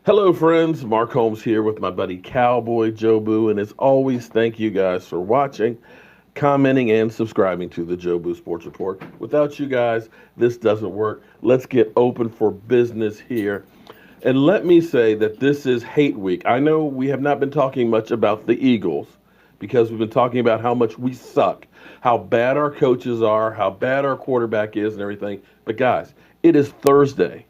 Hello, friends. Mark Holmes here with my buddy Cowboy Jobu. And as always, thank you guys for watching, commenting, and subscribing to the Jobu Sports Report. Without you guys, this doesn't work. Let's get open for business here. And let me say that this is hate week. I know we have not been talking much about the Eagles because we've been talking about how much we suck, how bad our coaches are, how bad our quarterback is, and everything. But guys, it is Thursday.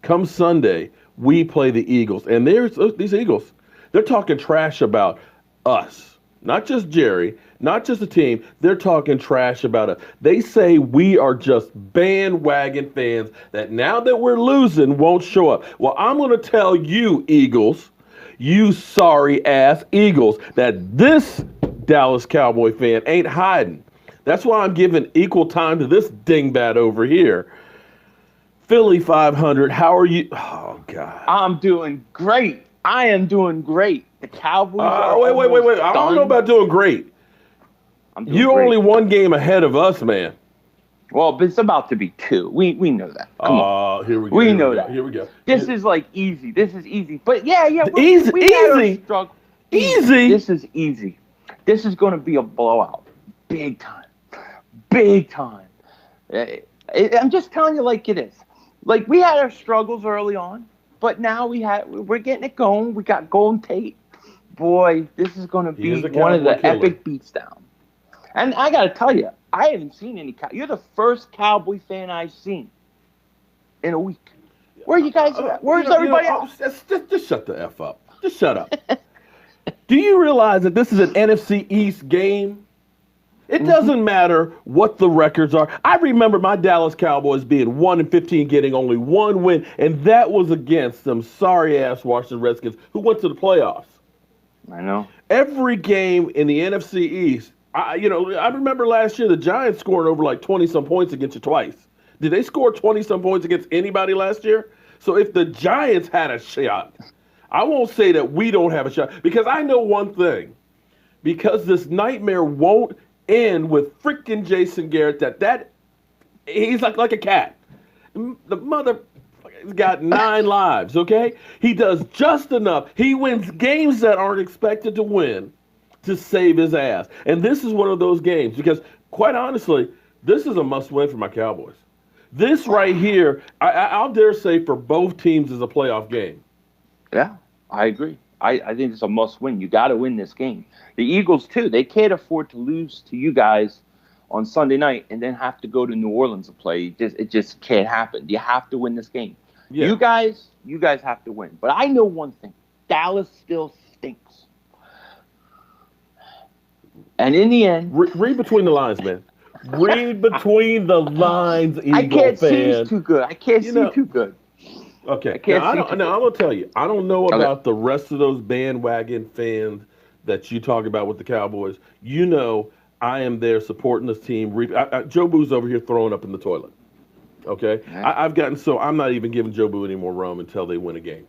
Come Sunday, we play the Eagles. And there's these Eagles. They're talking trash about us. Not just Jerry, not just the team. They're talking trash about us. They say we are just bandwagon fans that now that we're losing won't show up. Well, I'm going to tell you, Eagles, you sorry ass Eagles, that this Dallas Cowboy fan ain't hiding. That's why I'm giving equal time to this dingbat over here. Philly 500, how are you? Oh, God. I'm doing great. I am doing great. The Cowboys are wait. I don't know about doing great. You're only one game ahead of us, man. Well, but it's about to be two. We know that. Come on. Here we go. We know that. Here we go. This is like easy. This is easy. But yeah. Easy. Easy. This is easy. This is going to be a blowout. Big time. Big time. I'm just telling you like it is. Like, we had our struggles early on, but now we're getting it going. We got Golden Tate. Boy, this is going to be one of the epic beats down. And I got to tell you, I haven't seen any You're the first Cowboy fan I've seen in a week. Where are you guys at? Where's everybody else? Just shut the F up. Just shut up. Do you realize that this is an NFC East game? It doesn't matter what the records are. I remember my Dallas Cowboys being 1-15, getting only one win, and that was against some sorry-ass Washington Redskins who went to the playoffs. I know. Every game in the NFC East, I remember last year the Giants scored over like 20-some points against you twice. Did they score 20-some points against anybody last year? So if the Giants had a shot, I won't say that we don't have a shot, because I know one thing. Because this nightmare won't end with freaking Jason Garrett, that he's like a cat. The mother has got 9 lives, okay? He does just enough. He wins games that aren't expected to win to save his ass. And this is one of those games because, quite honestly, this is a must-win for my Cowboys. This right here, I'll dare say for both teams is a playoff game. Yeah, I agree. I think it's a must-win. You got to win this game. The Eagles, too, they can't afford to lose to you guys on Sunday night and then have to go to New Orleans to play. It just can't happen. You have to win this game. Yeah. You guys have to win. But I know one thing. Dallas still stinks. And in the end... Read between the lines, man. Read between the lines, Eagle I can't fan. see too good. I can't see too good. Okay. Now, I'm going to tell you, I don't know about the rest of those bandwagon fans that you talk about with the Cowboys. You know I am there supporting this team. Jobu's over here throwing up in the toilet. Okay? I've gotten I'm not even giving Jobu any more rum until they win a game.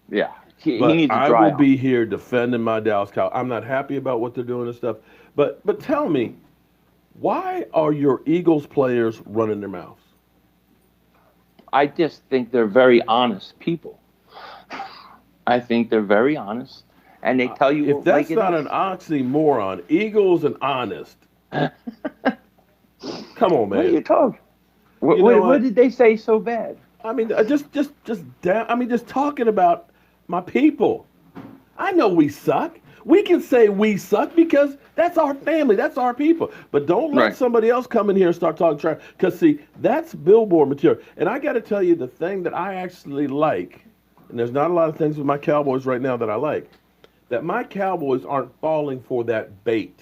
Yeah. He but needs to I dry will be here defending my Dallas Cowboys. I'm not happy about what they're doing and stuff. But tell me, why are your Eagles players running their mouths? I just think they're very honest people. I think they're very honest, and they tell you. If that's not an oxymoron, Eagles and honest. Come on, man. What are you talking? What did they say so bad? I mean, just talking about my people. I know we suck. We can say we suck because that's our family, that's our people. But don't let somebody else come in here and start talking trash. Because, see, that's billboard material. And I got to tell you, the thing that I actually like, and there's not a lot of things with my Cowboys right now that I like, that my Cowboys aren't falling for that bait.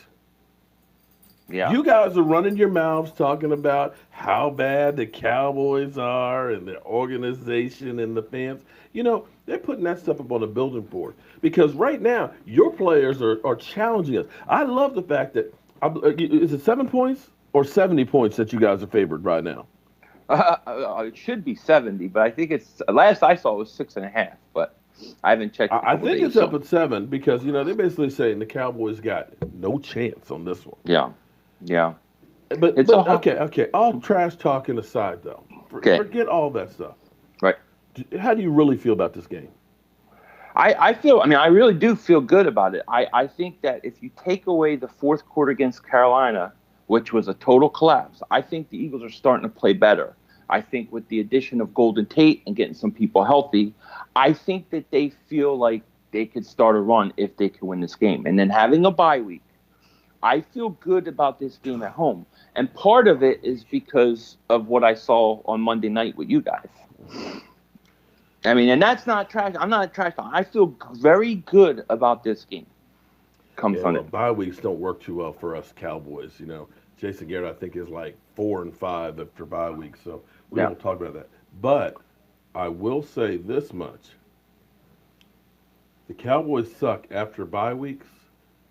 Yeah. You guys are running your mouths talking about how bad the Cowboys are and their organization and the fans. You know, they're putting that stuff up on the building board because right now your players are challenging us. I love the fact that, is it 7 points or 70 points that you guys are favored right now? It should be 70, but I think it's, last I saw it was 6.5, but I haven't checked. I think it's up at 7 because, they're basically saying the Cowboys got no chance on this one. Yeah. But okay. All trash talking aside, though, forget all that stuff. Right. How do you really feel about this game? I really do feel good about it. I think that if you take away the fourth quarter against Carolina, which was a total collapse, I think the Eagles are starting to play better. I think with the addition of Golden Tate and getting some people healthy, I think that they feel like they could start a run if they could win this game. And then having a bye week, I feel good about this game at home. And part of it is because of what I saw on Monday night with you guys. I mean, and that's not trash. I'm not a trash talk. I feel very good about this game. Sunday. Well, bye weeks don't work too well for us Cowboys. Jason Garrett, I think, is like 4-5 after bye weeks, so we won't talk about that. But I will say this much: the Cowboys suck after bye weeks,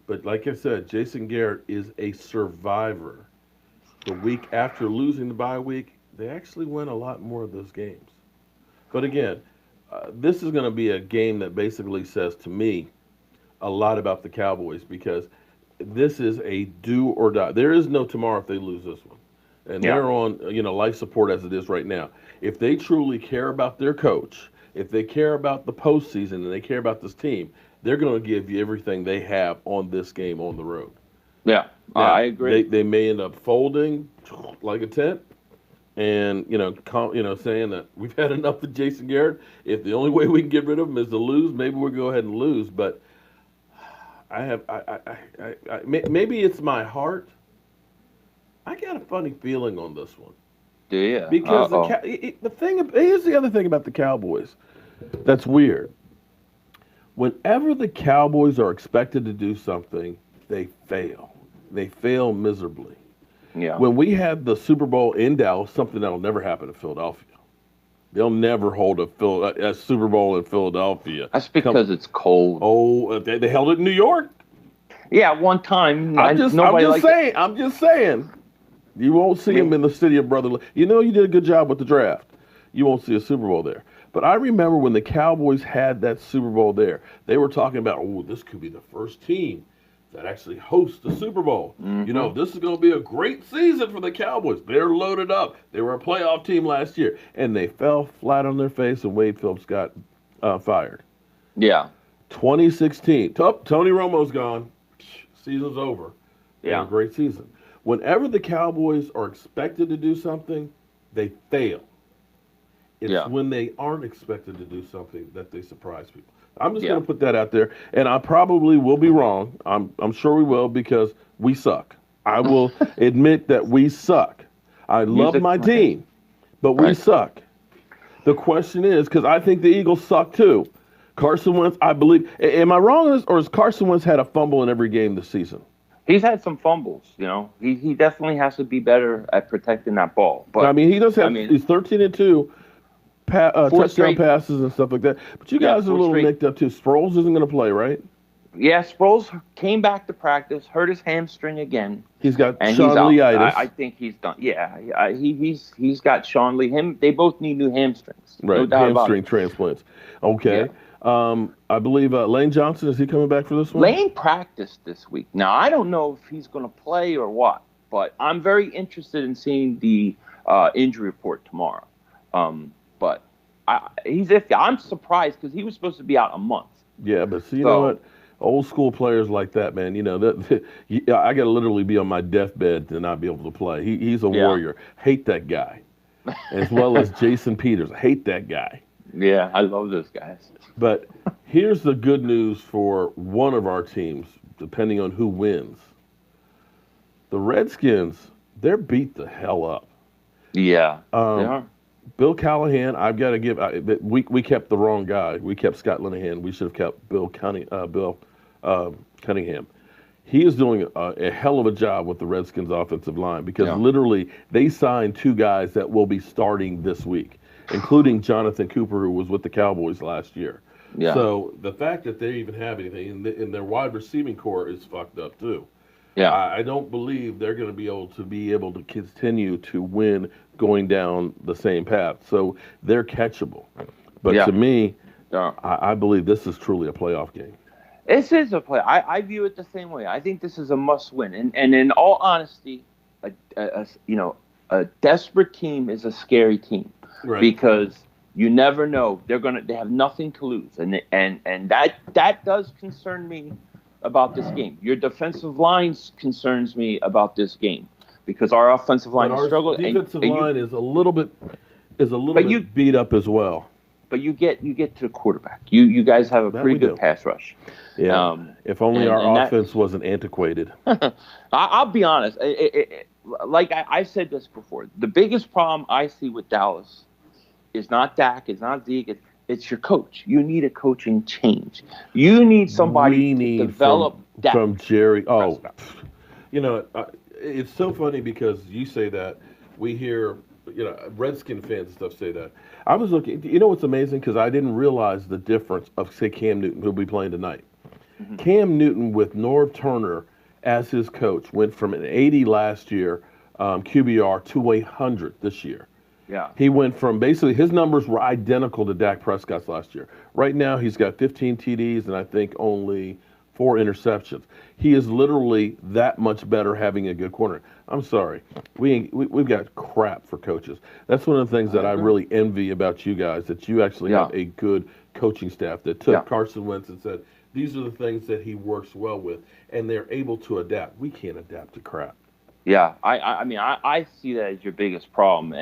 but like I said, Jason Garrett is a survivor. The week after losing the bye week, they actually win a lot more of those games. But again, this is going to be a game that basically says to me a lot about the Cowboys, because this is a do or die. There is no tomorrow if they lose this one. And they're on, life support as it is right now. If they truly care about their coach, if they care about the postseason and they care about this team, they're going to give you everything they have on this game on the road. Yeah, now, I agree. They may end up folding like a tent, and saying that we've had enough of Jason Garrett. If the only way we can get rid of him is to lose, maybe we'll go ahead and lose. But maybe it's my heart. I got a funny feeling on this one. Do you? Because here's the other thing about the Cowboys that's weird. Whenever the Cowboys are expected to do something, they fail. They fail miserably. Yeah. When we had the Super Bowl in Dallas, something that'll never happen in Philadelphia. They'll never hold a Super Bowl in Philadelphia. That's because it's cold. Oh, they held it in New York. Yeah, one time. I'm just saying. You won't see him in the city of brotherly. You did a good job with the draft. You won't see a Super Bowl there. But I remember when the Cowboys had that Super Bowl there, they were talking about, this could be the first team that actually hosts the Super Bowl. Mm-hmm. This is going to be a great season for the Cowboys. They're loaded up. They were a playoff team last year. And they fell flat on their face, and Wade Phillips got fired. Yeah. 2016. Tony Romo's gone. Season's over. Yeah. A great season. Whenever the Cowboys are expected to do something, they fail. It's when they aren't expected to do something that they surprise people. I'm just going to put that out there, and I probably will be wrong. I'm sure we will, because we suck. I will admit that we suck. I love my team, but we suck. The question is, because I think the Eagles suck too. Carson Wentz, I believe. Am I wrong on this, or has Carson Wentz had a fumble in every game this season? He's had some fumbles, He definitely has to be better at protecting that ball. But he does have. He's 13-2. Touchdown passes and stuff like that. But you guys are a little nicked up too. Sproles isn't going to play, right? Yeah, Sproles came back to practice, hurt his hamstring again. He's got Sean Lee-itis. I think he's done. Yeah, he's got Sean Lee. They both need new hamstrings. Right, no doubt hamstring transplants. Okay. Yeah. I believe Lane Johnson, is he coming back for this one? Lane practiced this week. Now, I don't know if he's going to play or what, but I'm very interested in seeing the injury report tomorrow. But he's iffy. I'm surprised because he was supposed to be out a month. Yeah, but you know what? Old school players like that, man. I got to literally be on my deathbed to not be able to play. He's a warrior. Hate that guy, as well as Jason Peters. Hate that guy. Yeah, I love those guys. But here's the good news for one of our teams, depending on who wins. The Redskins, they're beat the hell up. Yeah, they are. Bill Callahan, I've got to give. We kept the wrong guy. We kept Scott Linehan. We should have kept Bill Cunningham. He is doing a hell of a job with the Redskins' offensive line, because literally they signed two guys that will be starting this week, including Jonathan Cooper, who was with the Cowboys last year. Yeah. So the fact that they even have anything in their wide receiving core is fucked up too. Yeah. I don't believe they're going to be able to continue to win going down the same path. So they're catchable. But to me, I believe this is truly a playoff game. This is a play. I view it the same way. I think this is a must-win. And in all honesty, a desperate team is a scary team, right? Because You never know. They have nothing to lose, and that does concern me about this game. Your defensive lines concerns me about this game because our offensive line our struggled. Defensive line is a little bit beat up as well. But you get to the quarterback. You guys have a pretty good pass rush. Yeah. If only our offense wasn't antiquated. I'll be honest. I said this before. The biggest problem I see with Dallas is not Dak, it's not Zeke, it's your coach. You need a coaching change. You need somebody to develop Dak. From Jerry. Oh, it's so funny because you say that. We hear, Redskin fans and stuff say that. I was looking, what's amazing? Because I didn't realize the difference of, say, Cam Newton, who'll be playing tonight. Mm-hmm. Cam Newton with Norv Turner as his coach went from an 80 last year QBR to 100 this year. Yeah. He went from basically his numbers were identical to Dak Prescott's last year. Right now he's got 15 TDs and I think only 4 interceptions. He is literally that much better having a good corner. I'm sorry. We've got crap for coaches. That's one of the things that I really envy about you guys, that you actually have a good coaching staff that took Carson Wentz and said, these are the things that he works well with, and they're able to adapt. We can't adapt to crap. Yeah, I see that as your biggest problem.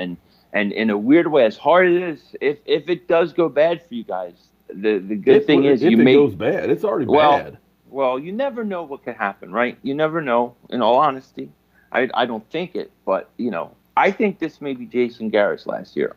And in a weird way, as hard as it is, if it does go bad for you guys, the good thing is if it goes bad, it's already bad. Well, you never know what can happen, right? You never know, in all honesty. I don't think it, but, I think this may be Jason Garrett's last year.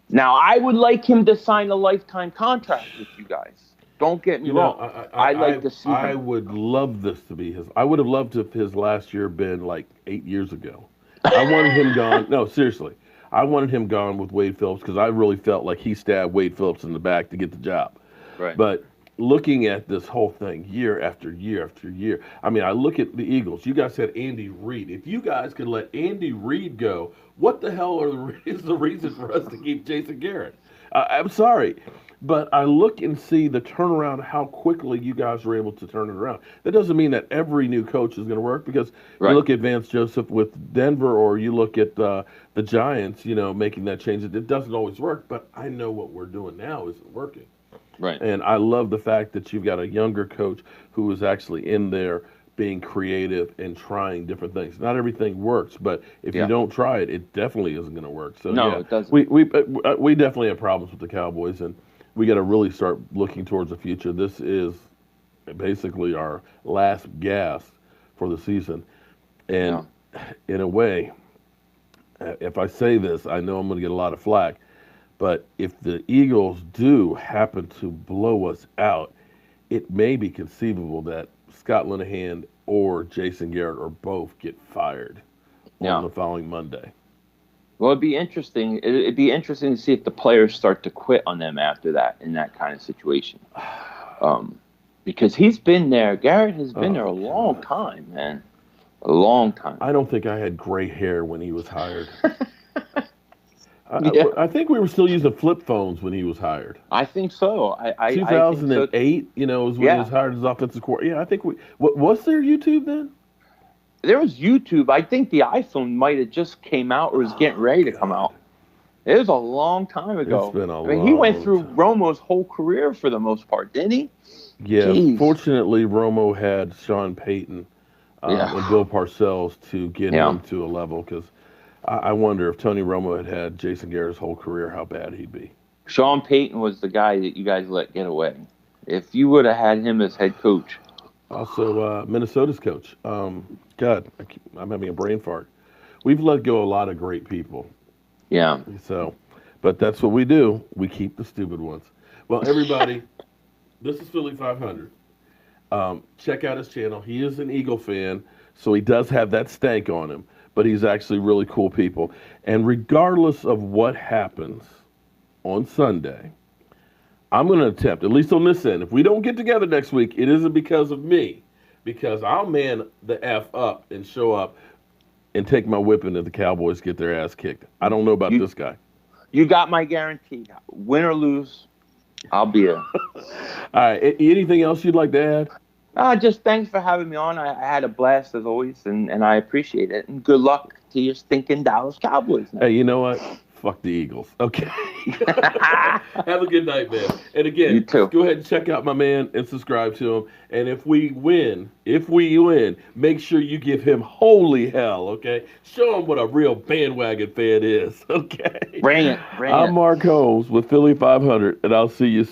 Now, I would like him to sign a lifetime contract with you guys. Don't get me wrong. I like to see him. I would love this to be his. I would have loved if his last year been like 8 years ago. I wanted him gone. No, seriously. I wanted him gone with Wade Phillips because I really felt like he stabbed Wade Phillips in the back to get the job. Right. But looking at this whole thing year after year after year, I look at the Eagles. You guys had Andy Reid. If you guys could let Andy Reid go, what the hell is the reason for us to keep Jason Garrett? I'm sorry. But I look and see the turnaround, how quickly you guys are able to turn it around. That doesn't mean that every new coach is going to work because you look at Vance Joseph with Denver or you look at the Giants, making that change. It doesn't always work, but I know what we're doing now isn't working. Right. And I love the fact that you've got a younger coach who is actually in there being creative and trying different things. Not everything works, but if you don't try it, it definitely isn't going to work. So it doesn't. We definitely have problems with the Cowboys, and we got to really start looking towards the future. This is basically our last gasp for the season. And in a way, if I say this, I know I'm going to get a lot of flack, but if the Eagles do happen to blow us out, it may be conceivable that Scott Linehan or Jason Garrett or both get fired on the following Monday. Well, it'd be interesting. It'd be interesting to see if the players start to quit on them after that in that kind of situation. Because he's been there. Garrett has been there a long time, man. A long time. I don't think I had gray hair when he was hired. I think we were still using flip phones when he was hired. I think so. 2008, was when he was hired as offensive coordinator. Yeah, I think was there YouTube then? There was YouTube. I think the iPhone might have just came out or was getting ready to come out. It was a long time ago. It's been a long he went through Romo's whole career for the most part, didn't he? Yeah. Jeez. Fortunately, Romo had Sean Payton and Bill Parcells to get him to a level because I wonder if Tony Romo had Jason Garrett's whole career, how bad he'd be. Sean Payton was the guy that you guys let get away. If you would have had him as head coach. Also, Minnesota's coach. God, I'm having a brain fart. We've let go a lot of great people. Yeah. So, but that's what we do. We keep the stupid ones. Well, everybody, this is Philly 500. Check out his channel. He is an Eagle fan, so he does have that stank on him, but he's actually really cool people. And regardless of what happens on Sunday, I'm going to attempt, at least on this end, if we don't get together next week, it isn't because of me, because I'll man the F up and show up and take my whipping if the Cowboys get their ass kicked. I don't know about this guy. You got my guarantee. Win or lose, I'll be there. All right. Anything else you'd like to add? Just thanks for having me on. I had a blast as always, and I appreciate it. And good luck to your stinking Dallas Cowboys. Hey, you know what? Fuck the Eagles. Okay. Have a good night, man. And again, You too. go ahead and check out my man and subscribe to him. And if we win, make sure you give him holy hell, okay? Show him what a real bandwagon fan is, okay? Bring it. I'm Mark Holmes with Philly 500, and I'll see you soon.